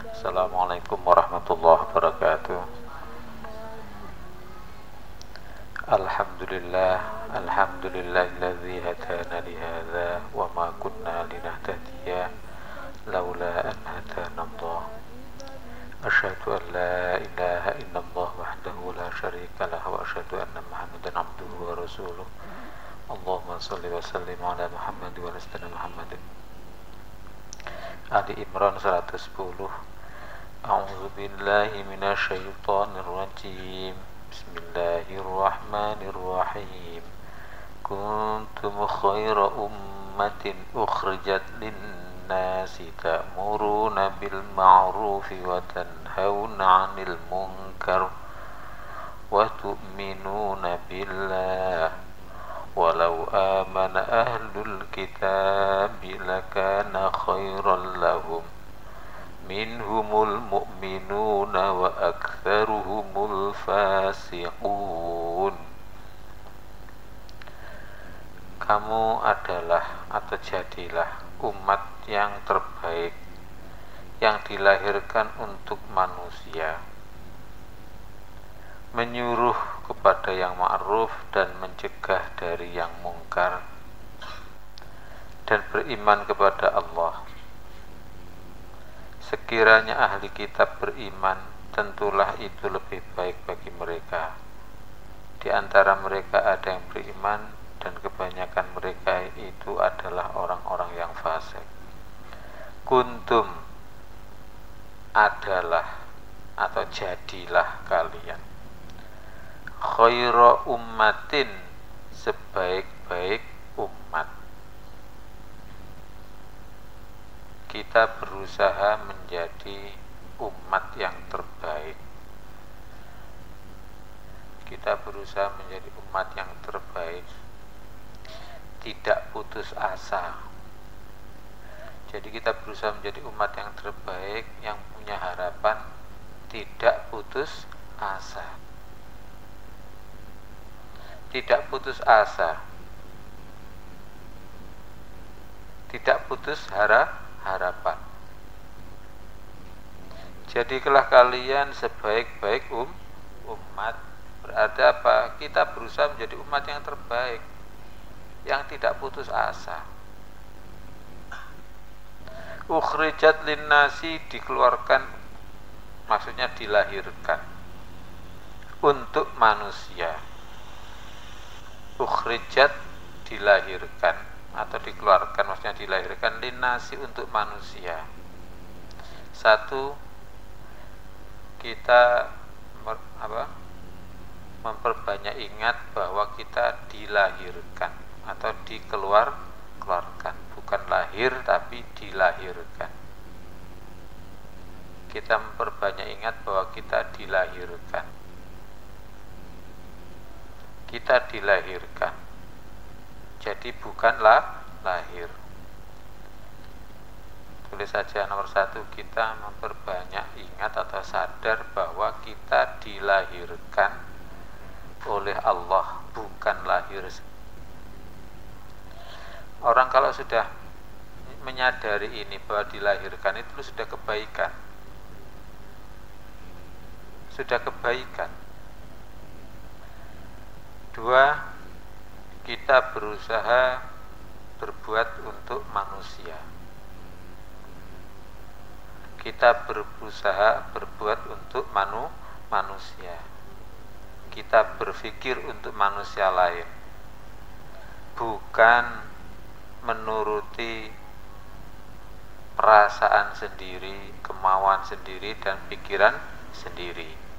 Assalamualaikum warahmatullahi wabarakatuh. Alhamdulillah, alhamdulillahilladzi hadana lihadza wa ma kunna linahtadiya laula an hadanallah. Asyhadu an la ilaha illallah wahdahu la syarika lah wa asyhadu anna Muhammadan abduhu wa rasuluh. Allahumma shalli wa sallim ala Muhammad wa ala Muhammadin. Ali Imran 110. A'udzu billahi minasyaitonir rajim. Bismillahirrahmanirrahim. Kuntum khaira ummatin ukhrijat lin-nasi ta'muruna bil ma'rufi wa tanhauna 'anil munkar wa tu'minuna billah. Walau amana ahlul kitabi lakana khairan lahum minhumul mu'minuna wa aktsaruhumul fasiqun. Kamu adalah atau jadilah umat yang terbaik yang dilahirkan untuk manusia, menyuruh kepada yang ma'ruf dan mencegah dari yang mungkar, dan beriman kepada Allah. Sekiranya ahli kitab beriman, tentulah itu lebih baik bagi mereka. Di antara mereka ada yang beriman, dan kebanyakan mereka itu adalah orang-orang yang fasik. Kuntum adalah atau jadilah kalian khaira ummatin, sebaik-baik umat. Kita berusaha menjadi umat yang terbaik. Kita berusaha menjadi umat yang terbaik, tidak putus asa. Jadi kita berusaha menjadi umat yang terbaik, yang punya harapan, tidak putus asa. Tidak putus asa, tidak putus harapan. Jadilah kalian sebaik-baik umat. Berarti apa? Kita berusaha menjadi umat yang terbaik, yang tidak putus asa. Ukhrijat linnasi, dikeluarkan, maksudnya dilahirkan untuk manusia. Ukhrijat, dilahirkan atau dikeluarkan, maksudnya dilahirkan, linnasi, untuk manusia. Satu, kita memperbanyak ingat bahwa kita dilahirkan atau dikeluarkan, bukan lahir tapi dilahirkan. Kita memperbanyak ingat bahwa kita dilahirkan. Kita dilahirkan, jadi bukanlah lahir. Tulis saja nomor 1, kita memperbanyak ingat atau sadar bahwa kita dilahirkan oleh Allah, bukan lahir. Orang kalau sudah menyadari ini, bahwa dilahirkan itu sudah kebaikan. Sudah kebaikan. 2, kita berusaha berbuat untuk manusia. Kita berusaha berbuat untuk manusia. Kita berpikir untuk manusia lain, bukan menuruti perasaan sendiri, kemauan sendiri, dan pikiran sendiri.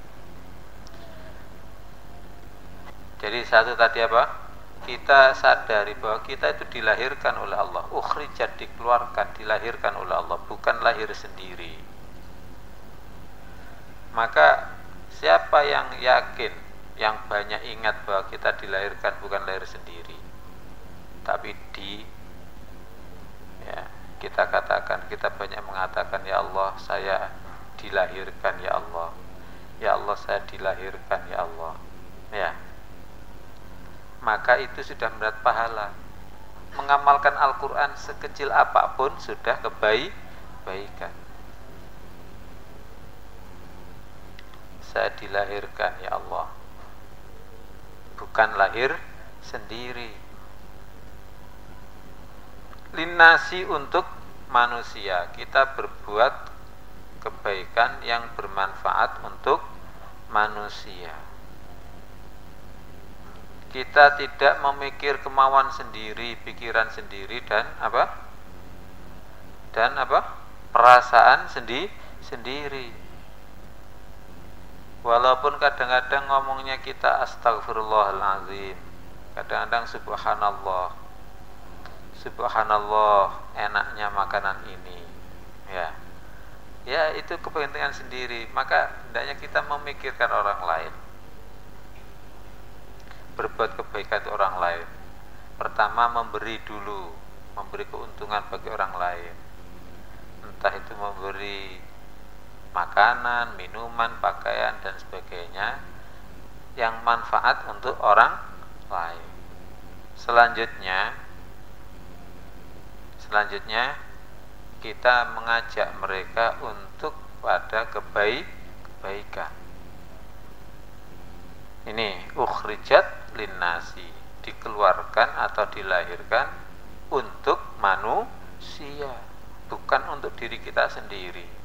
Jadi satu tadi apa? Kita sadari bahwa kita itu dilahirkan oleh Allah. Ukhrijat, dikeluarkan, dilahirkan oleh Allah, bukan lahir sendiri. Maka siapa yang yakin, yang banyak ingat bahwa kita dilahirkan bukan lahir sendiri, tapi kita katakan, kita banyak mengatakan, ya Allah, saya dilahirkan, ya Allah, ya Allah, saya dilahirkan, ya Allah, ya, maka itu sudah mendapat pahala. Mengamalkan Al-Quran sekecil apapun sudah kebaikan. saya dilahirkan ya Allah, bukan lahir sendiri. Linnasi, untuk manusia, kita berbuat kebaikan yang bermanfaat untuk manusia. Kita tidak memikir kemauan sendiri, pikiran sendiri, dan perasaan sendiri. Walaupun kadang-kadang ngomongnya kita astagfirullahaladzim, kadang-kadang subhanallah, subhanallah enaknya makanan ini, ya itu kepentingan sendiri. Maka hendaknya kita memikirkan orang lain, berbuat kebaikan untuk orang lain. Pertama, memberi dulu, memberi keuntungan bagi orang lain, entah itu memberi makanan, minuman, pakaian, dan sebagainya yang manfaat untuk orang lain. Selanjutnya kita mengajak mereka untuk pada kebaikan. Ini ukhrijat linnasi, dikeluarkan atau dilahirkan untuk manusia, bukan untuk diri kita sendiri.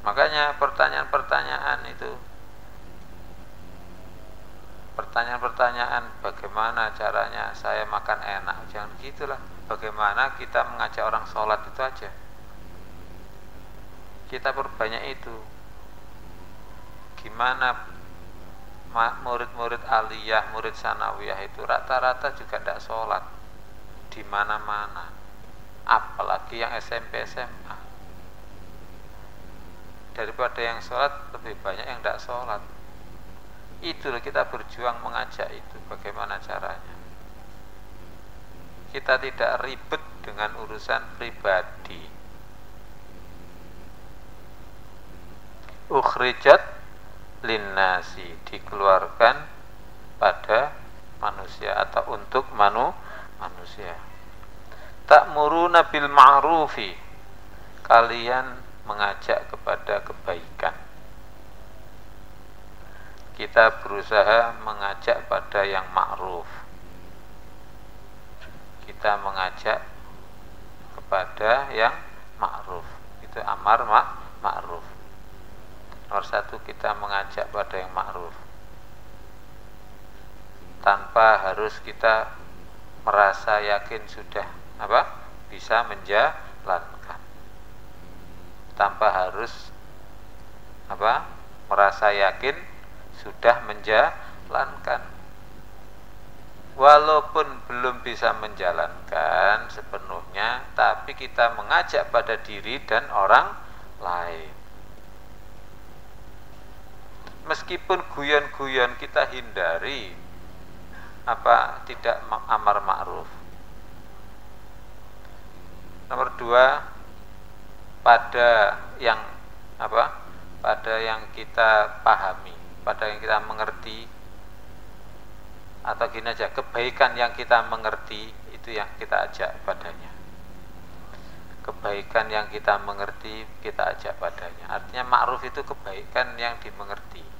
Makanya pertanyaan-pertanyaan bagaimana caranya saya makan enak, jangan gitulah. Bagaimana kita mengajak orang sholat, itu aja. Kita perbanyak itu. Gimana murid-murid aliyah, murid sanawiyah itu rata-rata juga tidak sholat di mana-mana, apalagi yang SMP SMA. Daripada yang sholat, lebih banyak yang tidak sholat. Itulah kita berjuang mengajak itu. Bagaimana caranya? Kita tidak ribet dengan urusan pribadi. Ukhrijat linnasi, dikeluarkan pada manusia atau untuk manusia. Ta'muruna bil ma'rufi, kalian mengajak kepada kebaikan. Kita berusaha mengajak pada yang ma'ruf. Kita mengajak kepada yang ma'ruf. Itu amar ma'ruf. Nomor satu, kita mengajak pada yang ma'ruf, tanpa harus kita merasa yakin sudah bisa menjalankan, tanpa harus merasa yakin sudah menjalankan. Walaupun belum bisa menjalankan sepenuhnya, tapi kita mengajak pada diri dan orang lain. Meskipun guyon-guyon kita hindari tidak amar ma'ruf. Nomor dua, pada yang kita pahami, pada yang kita mengerti, atau gini aja, kebaikan yang kita mengerti itu yang kita ajak padanya. Kebaikan yang kita mengerti kita ajak padanya. Artinya ma'ruf itu kebaikan yang dimengerti.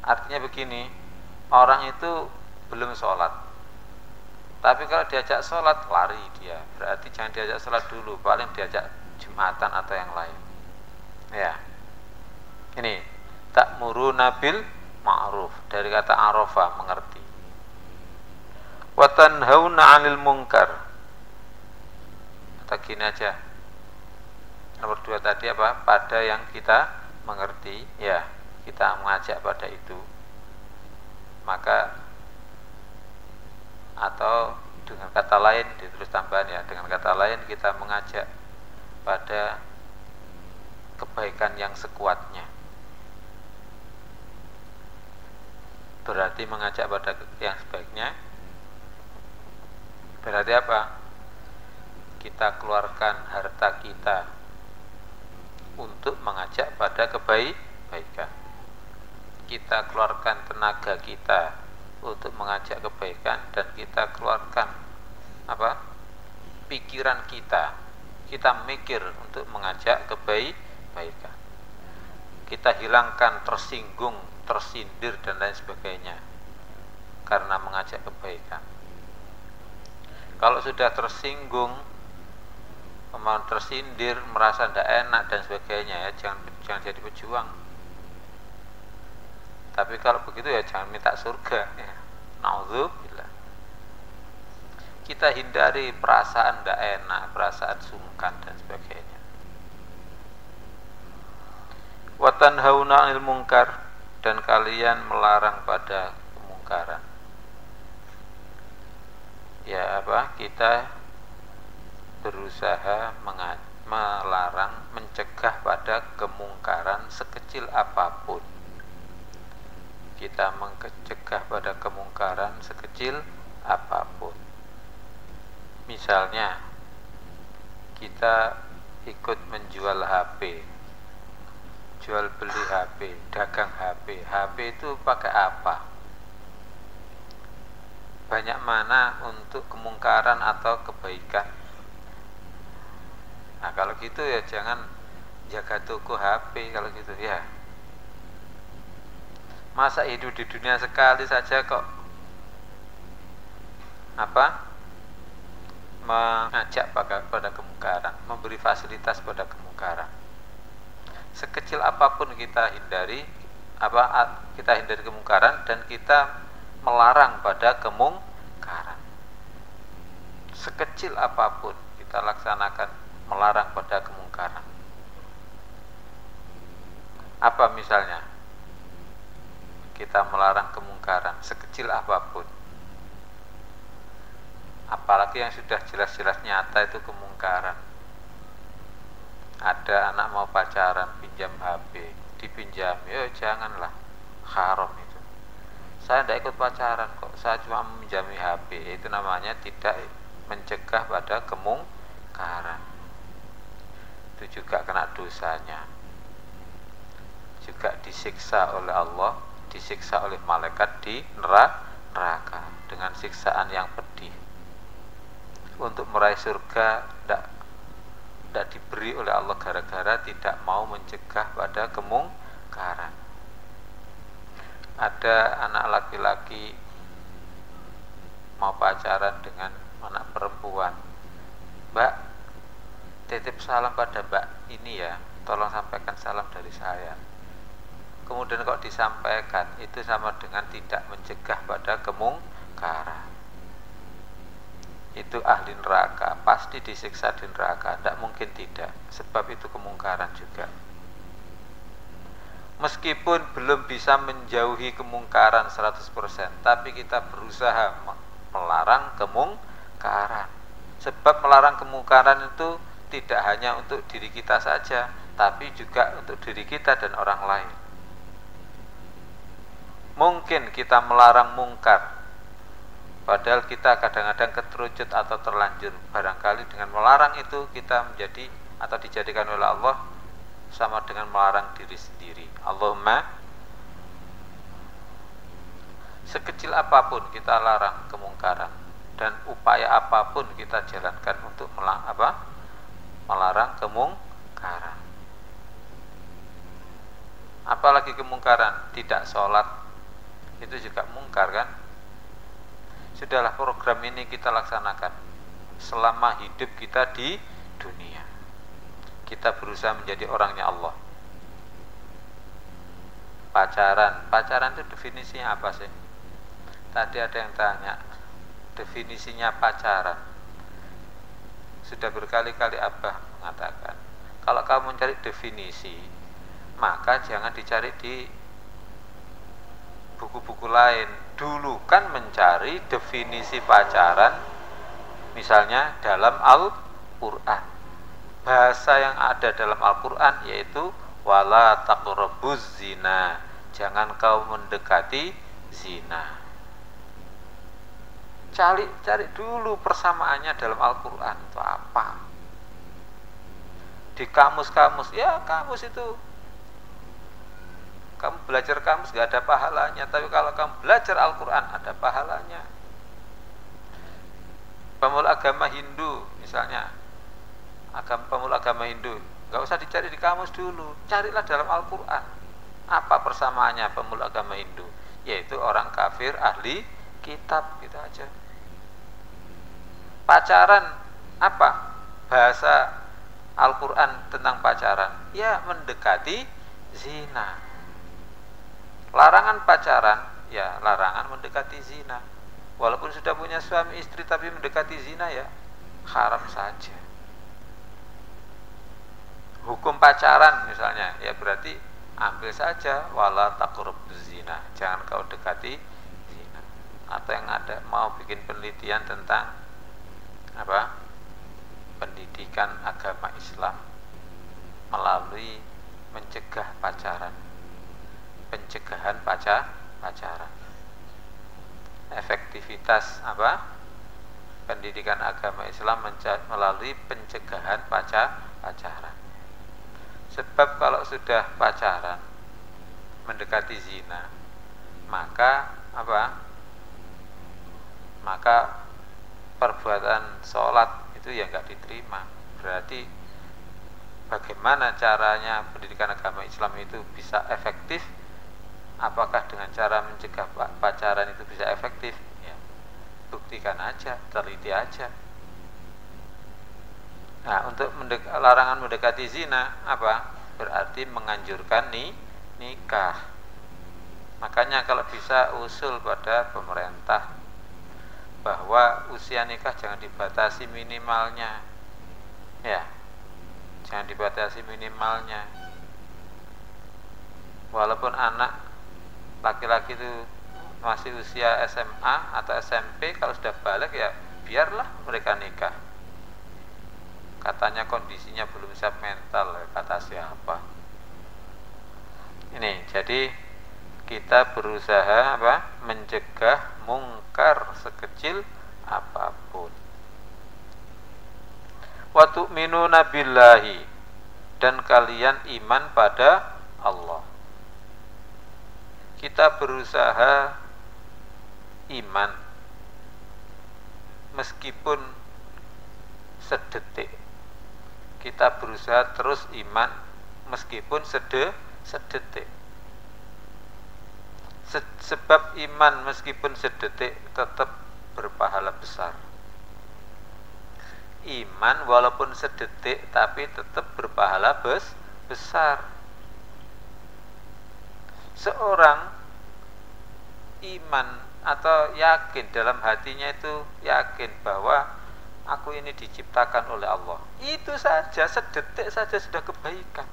Artinya begini, orang itu belum sholat, tapi kalau diajak sholat lari dia, berarti jangan diajak sholat dulu, paling diajak Jumatan atau yang lain. Ya, ini ta'muruna bil ma'ruf, dari kata arafa, mengerti. Wa tanhauna 'anil munkar, atau gini aja, nomor dua tadi pada yang kita mengerti, ya kita mengajak pada itu. Maka, atau dengan kata lain, ditulis tambahan ya, dengan kata lain kita mengajak pada kebaikan yang sekuatnya. Berarti mengajak pada yang sebaiknya, berarti apa? Kita keluarkan harta kita untuk mengajak pada kebaikan. Kita keluarkan tenaga kita untuk mengajak kebaikan, dan kita keluarkan pikiran kita mikir untuk mengajak kebaikan. kebaikan. Kita hilangkan tersinggung, tersindir dan lain sebagainya karena mengajak kebaikan. Kalau sudah tersinggung, tersindir, merasa tidak enak dan sebagainya, ya jangan jadi pejuang. Tapi kalau begitu ya jangan minta surga, ya. Naudzubillah. Kita hindari perasaan tidak enak, perasaan sungkan dan sebagainya. Wa tanhauna 'anil munkar, dan kalian melarang pada kemungkaran. Ya kita berusaha melarang, mencegah pada kemungkaran sekecil apapun. Kita mencegah pada kemungkaran sekecil apapun. Misalnya kita ikut menjual HP, jual beli HP, dagang HP. HP itu pakai apa? Banyak mana untuk kemungkaran atau kebaikan? Nah kalau gitu ya jangan jaga toko HP kalau gitu ya. Masa hidup di dunia sekali saja kok mengajak pada kemungkaran, memberi fasilitas pada kemungkaran. Sekecil apapun kita hindari kemungkaran, dan kita melarang pada kemungkaran. Sekecil apapun kita laksanakan, melarang pada kemungkaran. Apa misalnya? Kita melarang kemungkaran sekecil apapun. Apalagi yang sudah jelas-jelas nyata itu kemungkaran. Ada anak mau pacaran, pinjam HP, dipinjam, ya janganlah, haram itu. Saya tidak ikut pacaran kok, saya cuma meminjami HP. Itu namanya tidak mencegah pada kemungkaran. Itu juga kena dosanya, juga disiksa oleh Allah, disiksa oleh malaikat di neraka dengan siksaan yang pedih. Untuk meraih surga tidak diberi oleh Allah gara-gara tidak mau mencegah pada kemungkaran. Ada anak laki-laki mau pacaran dengan anak perempuan. Mbak, titip salam pada mbak ini ya, tolong sampaikan salam dari saya. Kemudian kok disampaikan, itu sama dengan tidak mencegah pada kemungkaran. Itu ahli neraka, pasti disiksa di neraka, tidak mungkin tidak, sebab itu kemungkaran juga. Meskipun belum bisa menjauhi kemungkaran 100%, tapi kita berusaha melarang kemungkaran. Sebab melarang kemungkaran itu tidak hanya untuk diri kita saja, tapi juga untuk diri kita dan orang lain. Mungkin kita melarang mungkar, padahal kita kadang-kadang keterucut atau terlanjur. Barangkali dengan melarang itu kita menjadi atau dijadikan oleh Allah sama dengan melarang diri sendiri. Allahumma, sekecil apapun kita larang kemungkaran, dan upaya apapun kita jalankan untuk melarang kemungkaran. Apalagi kemungkaran, tidak sholat, itu juga mungkar kan? Sudahlah, program ini kita laksanakan selama hidup kita di dunia. Kita berusaha menjadi orangnya Allah. Pacaran itu definisinya apa sih? Tadi ada yang tanya definisinya pacaran. Sudah berkali-kali Abah mengatakan, kalau kamu mencari definisi, maka jangan dicari di buku-buku lain. Dulu kan mencari definisi pacaran misalnya dalam Al-Quran. Bahasa yang ada dalam Al-Quran yaitu wala taqrabuz zina, jangan kau mendekati zina. Cari dulu persamaannya dalam Al-Quran itu apa. Di kamus-kamus, ya kamus itu, kamu belajar kamus gak ada pahalanya, tapi kalau kamu belajar Al-Quran ada pahalanya. Pemula agama Hindu misalnya, pemeluk agama Hindu, nggak usah dicari di kamus dulu, carilah dalam Al-Quran. Apa persamaannya pemeluk agama Hindu? Yaitu orang kafir ahli kitab, gitu aja. Pacaran, apa bahasa Al-Quran tentang pacaran? Ya, mendekati zina. Larangan pacaran, ya larangan mendekati zina. Walaupun sudah punya suami istri tapi mendekati zina, ya haram saja. Hukum pacaran misalnya, ya berarti ambil saja wala taqrabuz zina, jangan kau dekati zina. Atau yang ada mau bikin penelitian tentang apa? Pendidikan agama Islam melalui mencegah pacaran, pencegahan pacaran. Efektivitas apa? Pendidikan agama Islam melalui pencegahan pacaran. Sebab kalau sudah pacaran mendekati zina, maka apa? Maka perbuatan sholat itu ya nggak diterima. Berarti bagaimana caranya pendidikan agama Islam itu bisa efektif? Apakah dengan cara mencegah pacaran itu bisa efektif? Ya, buktikan aja, teliti aja. Nah, untuk larangan mendekati zina apa? Berarti menganjurkan nikah. Makanya kalau bisa usul pada pemerintah bahwa usia nikah jangan dibatasi minimalnya. Ya. Jangan dibatasi minimalnya. Walaupun anak laki-laki itu masih usia SMA atau SMP, kalau sudah balik ya biarlah mereka nikah. Katanya kondisinya belum siap mental, kata siapa? Ini jadi kita berusaha apa? Mencegah mungkar sekecil apapun. Wa tu'minuna billahi, dan kalian iman pada Allah. Kita berusaha iman meskipun sedetik. Kita berusaha terus iman meskipun sedetik. Sebab iman meskipun sedetik tetap berpahala besar. Iman walaupun sedetik tapi tetap berpahala besar. Seorang iman atau yakin dalam hatinya itu yakin bahwa aku ini diciptakan oleh Allah, itu saja sedetik saja sudah kebaikan.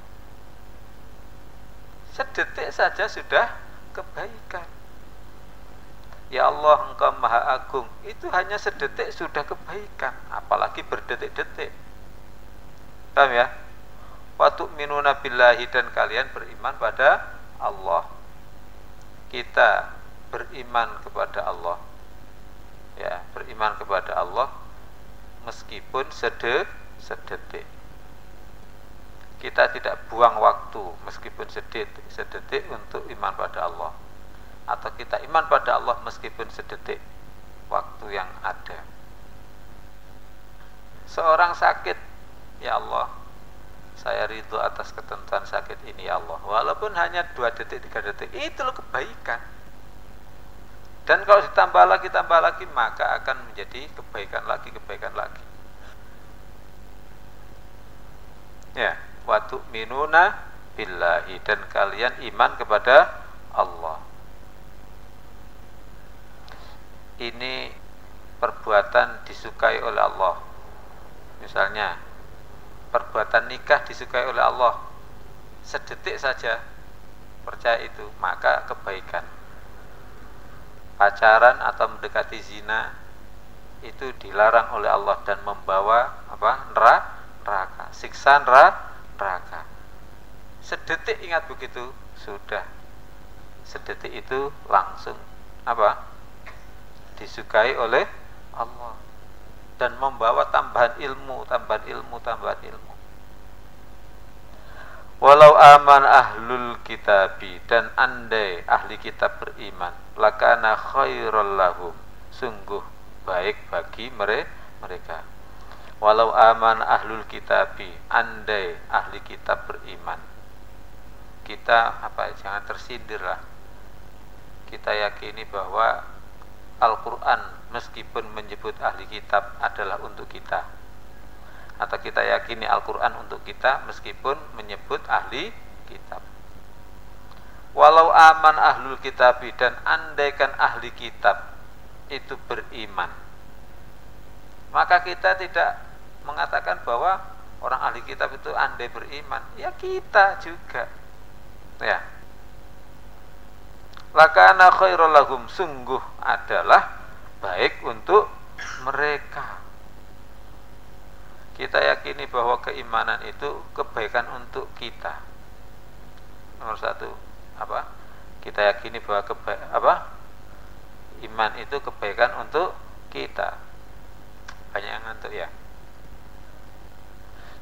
Sedetik saja sudah kebaikan. Ya Allah, Engkau Maha Agung, itu hanya sedetik sudah kebaikan, apalagi berdetik-detik. Paham ya? Wa tu'minuna billahi, dan kalian beriman pada Allah. Kita beriman kepada Allah. Ya, beriman kepada Allah meskipun sedetik. Kita tidak buang waktu meskipun sedetik untuk iman pada Allah. Atau kita iman pada Allah meskipun sedetik waktu yang ada. Seorang sakit, ya Allah, saya ridho atas ketentuan sakit ini ya Allah, walaupun hanya 2 detik 3 detik, itu loh kebaikan. Dan kalau ditambah lagi maka akan menjadi kebaikan lagi. Ya, wa tu'minuna billahi, dan kalian iman kepada Allah. Ini perbuatan disukai oleh Allah. Misalnya perbuatan nikah disukai oleh Allah, sedetik saja, percaya itu, maka kebaikan. Pacaran atau mendekati zina itu dilarang oleh Allah dan membawa apa? Neraka, siksa neraka. Sedetik ingat begitu, sudah. Sedetik itu langsung apa? Disukai oleh Allah dan membawa tambahan ilmu. Walau aman ahlul kitabi, dan andai ahli kitab beriman, lakana khairal lahum, sungguh baik bagi mereka. Walau aman ahlul kitabi, andai ahli kitab beriman. Kita jangan tersindir lah. Kita yakini bahwa Al-Quran meskipun menyebut ahli kitab adalah untuk kita, atau kita yakini Al-Quran untuk kita meskipun menyebut ahli kitab. Walau aman ahlul kitabi, dan andaikan ahli kitab itu beriman, maka kita tidak mengatakan bahwa orang ahli kitab itu andai beriman, ya kita juga ya. Lakana khairul lahum, sungguh adalah baik untuk mereka. Kita yakini bahwa keimanan itu kebaikan untuk kita. Nomor satu, kita yakini bahwa iman itu kebaikan untuk kita. Banyak yang ngantuk ya.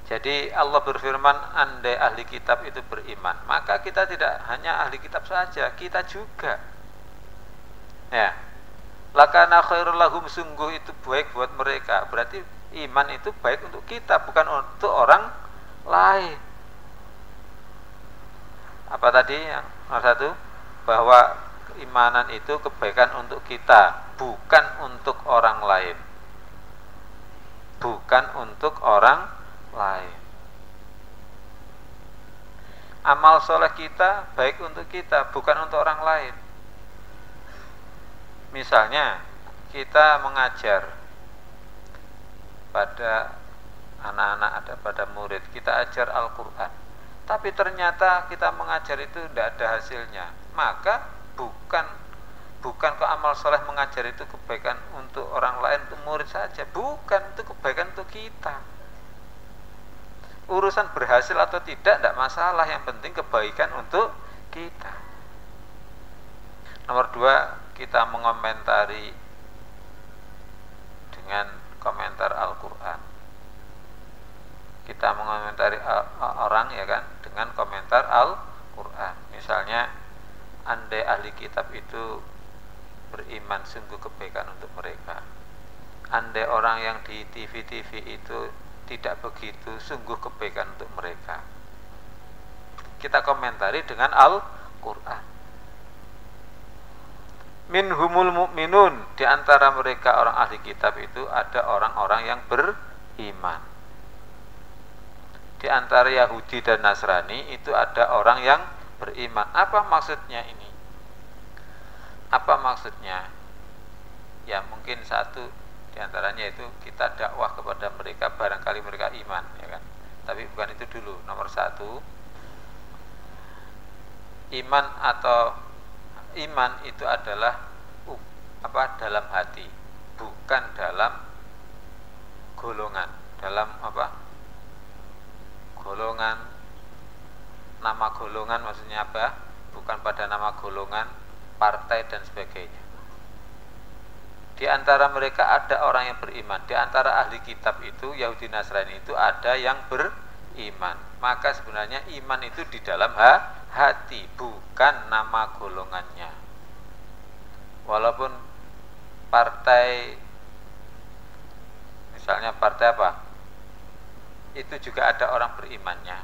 Jadi Allah berfirman, andai ahli kitab itu beriman, maka kita tidak hanya ahli kitab saja, kita juga. Ya. Lakana khairul lahum, sungguh itu baik buat mereka. Berarti iman itu baik untuk kita, bukan untuk orang lain. Apa tadi yang nomor satu? Bahwa keimanan itu kebaikan untuk kita, bukan untuk orang lain. Bukan untuk orang lain. Amal soleh kita baik untuk kita, bukan untuk orang lain. Misalnya kita mengajar pada anak-anak, pada murid, kita ajar Al-Quran, tapi ternyata kita mengajar itu tidak ada hasilnya, maka bukan ke amal soleh mengajar itu kebaikan untuk orang lain, untuk murid saja, bukan, itu kebaikan untuk kita. Urusan berhasil atau tidak masalah, yang penting kebaikan untuk kita. Nomor dua, kita mengomentari dengan komentar Al-Quran. Kita mengomentari orang ya kan dengan komentar Al-Quran. Misalnya, andai ahli kitab itu beriman, sungguh kebaikan untuk mereka. Andai orang yang di TV-TV itu tidak begitu, sungguh kebaikan untuk mereka. Kita komentari dengan Al-Quran. Minhumul mu'minun, di antara mereka orang ahli kitab itu ada orang-orang yang beriman. Di antara Yahudi dan Nasrani itu ada orang yang beriman. Apa maksudnya ini? Apa maksudnya? Ya mungkin satu di antaranya itu kita dakwah kepada mereka, barangkali mereka iman, ya kan? Tapi bukan itu dulu. Nomor satu, iman itu adalah dalam hati, bukan dalam golongan. Dalam golongan, nama golongan maksudnya apa? Bukan pada nama golongan, partai dan sebagainya. Di antara mereka ada orang yang beriman. Di antara ahli kitab itu, Yahudi Nasrani itu ada yang beriman. Maka sebenarnya iman itu di dalam hati, bukan nama golongannya. Walaupun partai, misalnya partai apa, itu juga ada orang berimannya.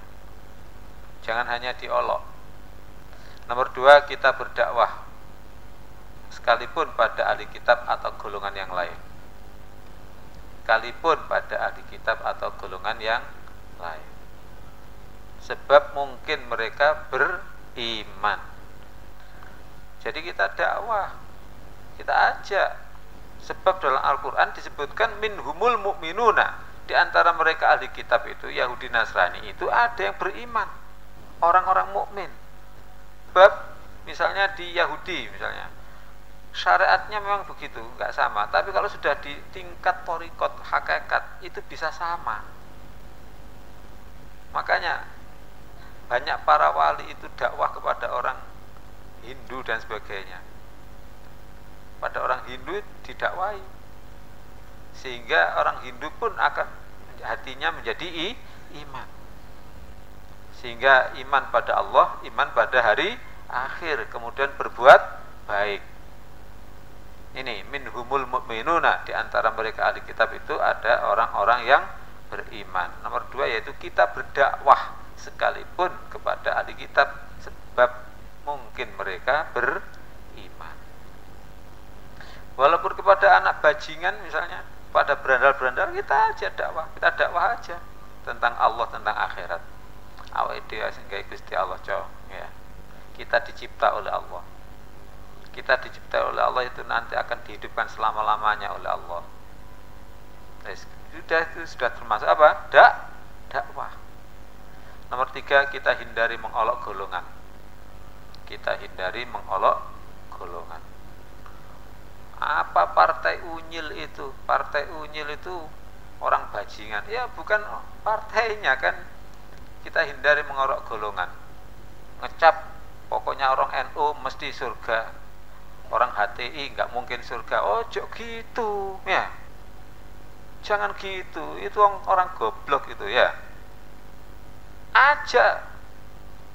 Jangan hanya diolok. Nomor dua, kita berdakwah sekalipun pada ahli kitab atau golongan yang lain. Sekalipun pada ahli kitab atau golongan yang lain. Sebab mungkin mereka beriman. Jadi kita dakwah, kita ajak. Sebab dalam Al-Quran disebutkan minhumul mu'minuna, di antara mereka ahli kitab itu, Yahudi Nasrani itu ada yang beriman, orang-orang mukmin. Sebab misalnya di Yahudi misalnya, syariatnya memang begitu, nggak sama. Tapi kalau sudah di tingkat thariqat, hakikat, itu bisa sama. Makanya banyak para wali itu dakwah kepada orang Hindu dan sebagainya. Pada orang Hindu didakwahi, sehingga orang Hindu pun akan hatinya menjadi iman. Sehingga iman pada Allah, iman pada hari akhir, kemudian berbuat baik. Ini minhumul mu'minuna, di antara mereka ahli kitab itu ada orang-orang yang beriman. Nomor 2 yaitu kita berdakwah sekalipun kepada ahli kitab, sebab mungkin mereka beriman. Walaupun kepada anak bajingan misalnya, pada berandal-berandal, kita aja dakwah, kita dakwah aja tentang Allah, tentang akhirat. Awake dhewe sing gawe Gusti Allah, ya. Kita dicipta oleh Allah. Kita dicipta oleh Allah, itu nanti akan dihidupkan selama-lamanya oleh Allah. Sudah termasuk apa? Dakwah. Nomor 3, kita hindari mengolok golongan. Kita hindari mengolok golongan. Apa partai unyil itu? Partai unyil itu orang bajingan. Ya bukan partainya kan. Kita hindari mengolok golongan. Ngecap pokoknya orang NU mesti surga, orang HTI nggak mungkin surga. Ojo gitu ya. Jangan gitu. Itu orang goblok itu ya. Aja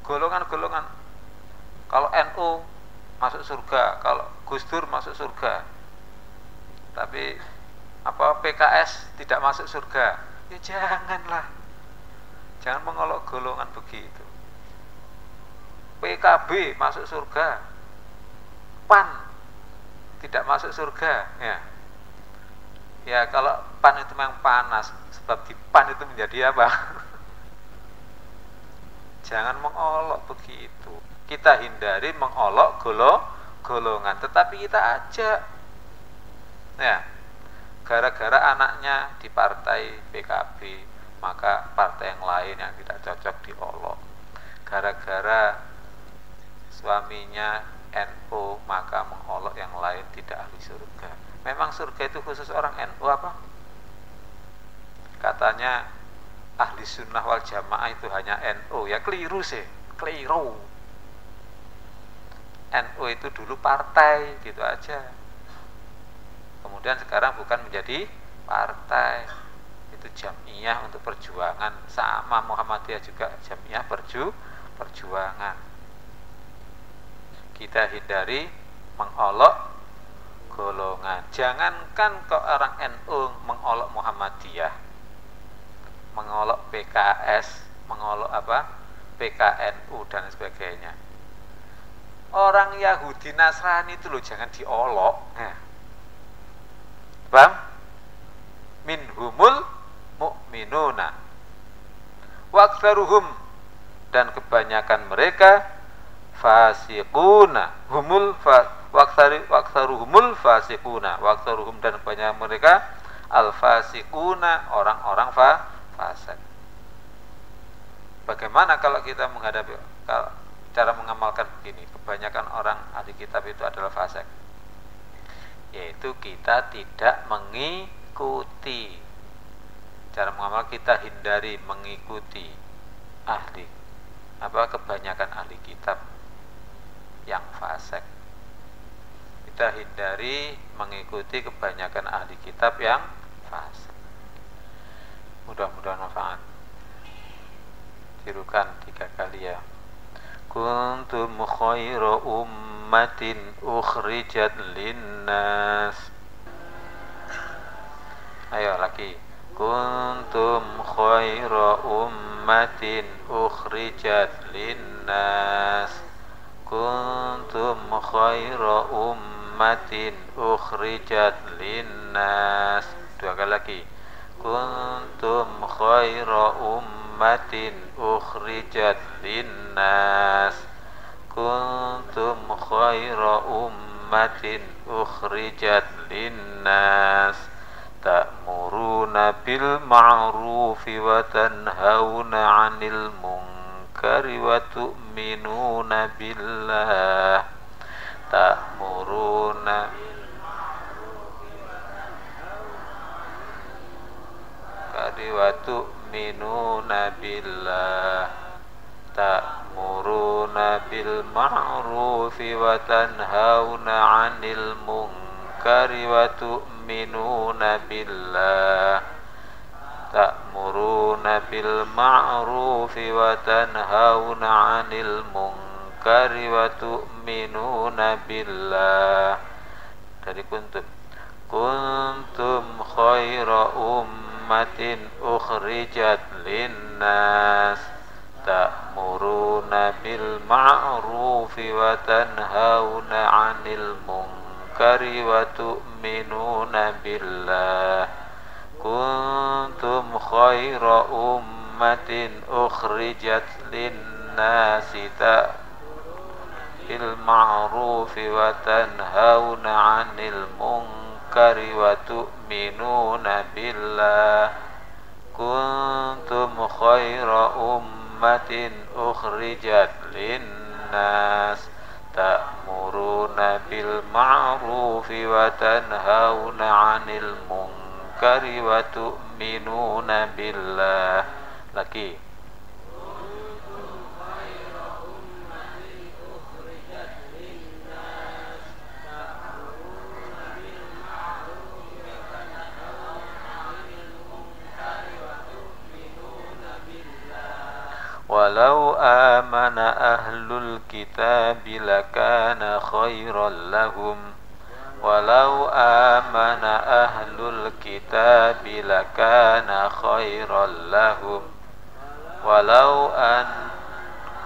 golongan-golongan. Kalau NU masuk surga, kalau Gus Dur masuk surga, tapi PKS tidak masuk surga, ya janganlah. Jangan mengolok golongan begitu. PKB masuk surga, PAN tidak masuk surga, ya. Ya kalau PAN itu memang panas, sebab di PAN itu menjadi apa? Jangan mengolok begitu. Kita hindari mengolok golongan, tetapi kita ajak. Ya, gara-gara anaknya di partai PKB, maka partai yang lain yang tidak cocok diolok. Gara-gara suaminya NU, maka mengolok yang lain tidak ahli surga. Memang surga itu khusus orang NU apa? Katanya ahli sunnah wal jamaah itu hanya NU. Ya keliru sih, keliru. NU itu dulu partai, gitu aja. Kemudian sekarang bukan menjadi partai, itu jamiah untuk perjuangan. Sama Muhammadiyah juga jamiah perjuangan. Kita hindari mengolok golongan. Jangankan kok orang NU mengolok Muhammadiyah, mengolok PKS, mengolok PKNU dan sebagainya. Orang Yahudi Nasrani itu loh jangan diolok. Bang, minhumul mu'minuna waqtaruhum, dan kebanyakan mereka fasiquna, waqtaruhumul fasiquna, waqtaruhum, dan kebanyakan mereka al-fasiquna, orang-orang fasik. Bagaimana kalau kita menghadapi, cara mengamalkan begini, kebanyakan orang ahli kitab itu adalah fasik, yaitu kita tidak mengikuti. Cara mengamal, kita hindari mengikuti kebanyakan ahli kitab yang fasik. Kita hindari mengikuti kebanyakan ahli kitab yang fasik. Mudah-mudahan manfaat. Tirukan 3 kali ya. Kuntum khaira ummatin ukhrijat linnas. Ayo lagi. Kuntum khaira ummatin ukhrijat linnas. Kuntum khaira ummatin ukhrijat linnas. 2 kali lagi. Kuntum khaira ummatin ukhrijat linnas. Kuntum khaira ummatin ukhrijat linnas. Ta'muruna bil ma'rufi wa tanhauna 'anil munkari wa tu'minuna billah. Ta'muruna wa tu'minuna billah. Ta'muruna bil ma'rufi wa tanhauna 'anil munkari wa tu'minuna billah. Ta'muruna bil ma'rufi wa tanhauna 'anil munkari wa tu'minuna billah. Dari kuntum. Kuntum khaira ummatin ukhrijat linnas ta'muruna bil ma'rufi wa tanhauna 'anil munkari wa tu'minuna billah kuntum khaira ummatin ukhrijat linnasi bil ma'rufi wa tanhauna 'anil munkari wa tu'minuna billah kuntum khaira ummatin ukhrijat linnas ta'muruna bil ma'rufi wa tanhauna 'anil munkari wa tu'minuna billah. Lagi. Walau amana ahlul kitab lakana khairan lahum. Walau amana ahlul kitab lakana khairan lahum. Walau an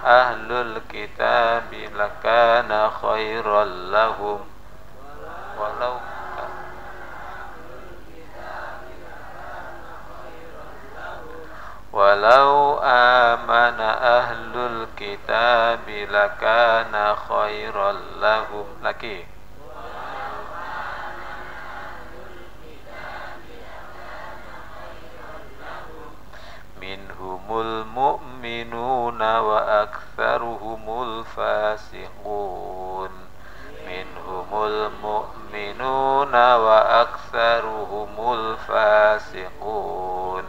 ahlul kitab lakana khairan lahum. Walau amana ahlul kitab lakana khairan lahum. Lagi. Minhumul mu'minuna wa aktsaruhumul fasiqun. Minhumul mu'minuna wa aktsaruhumul fasiqun.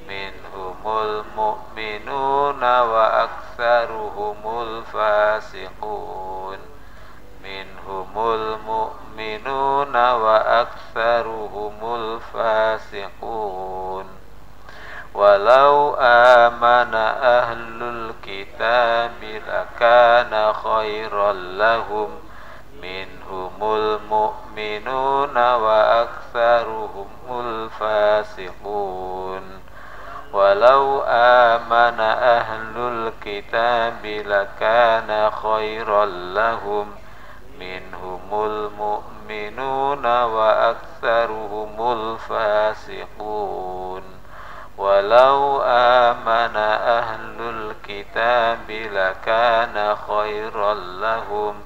Minhumul mu'minuna wa aktsaruhumul fasiqun. Minhumul mu'minuna wa aktsaruhumul fasiqun. Walau amana ahlul kitab lakana khairan lahum. Minhumul mu'minuna wa aktsaruhumul fasiqun. Walau amana ahlul kitab lakana khairan lahum. Minhumul mu'minuna wa aktsaruhumul fasiqun. Walau amana ahlul kitab lakana khairan lahum.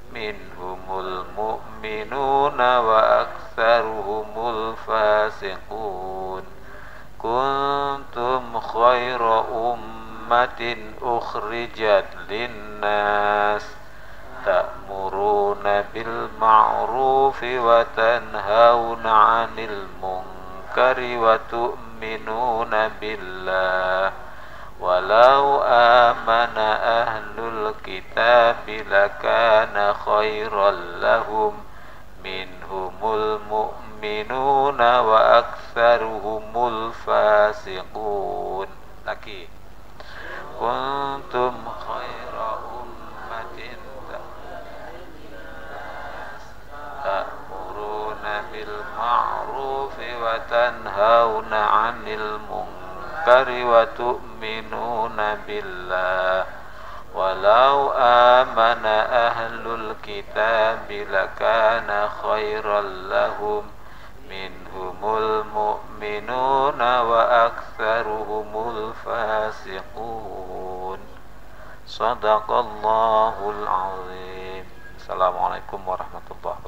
Minhumul mu'minuna wa aktsaruhumul fasiqun. Kuntum khaira ummatin ukhrijat linnas ta'muruna bil ma'rufi wa tanhauna 'anil munkari wa tu'minuna billah. Walau amana ahlul kitab lakana khairan lahum. Minhumul mu'minuna wa aktsaruhumul fasiqun. Lagi. Kuntum khaira ummatin ta'muruna bil ma'rufi wa tanhauna 'anil munkari wa tu'minuna billah. Walau amana ahlul kitab lakana khairan lahum. Minhumul mu'minuna wa aktsaruhumul fasiqun. Shadaqallahul azim. Assalamualaikum warahmatullahi wabarakatuh.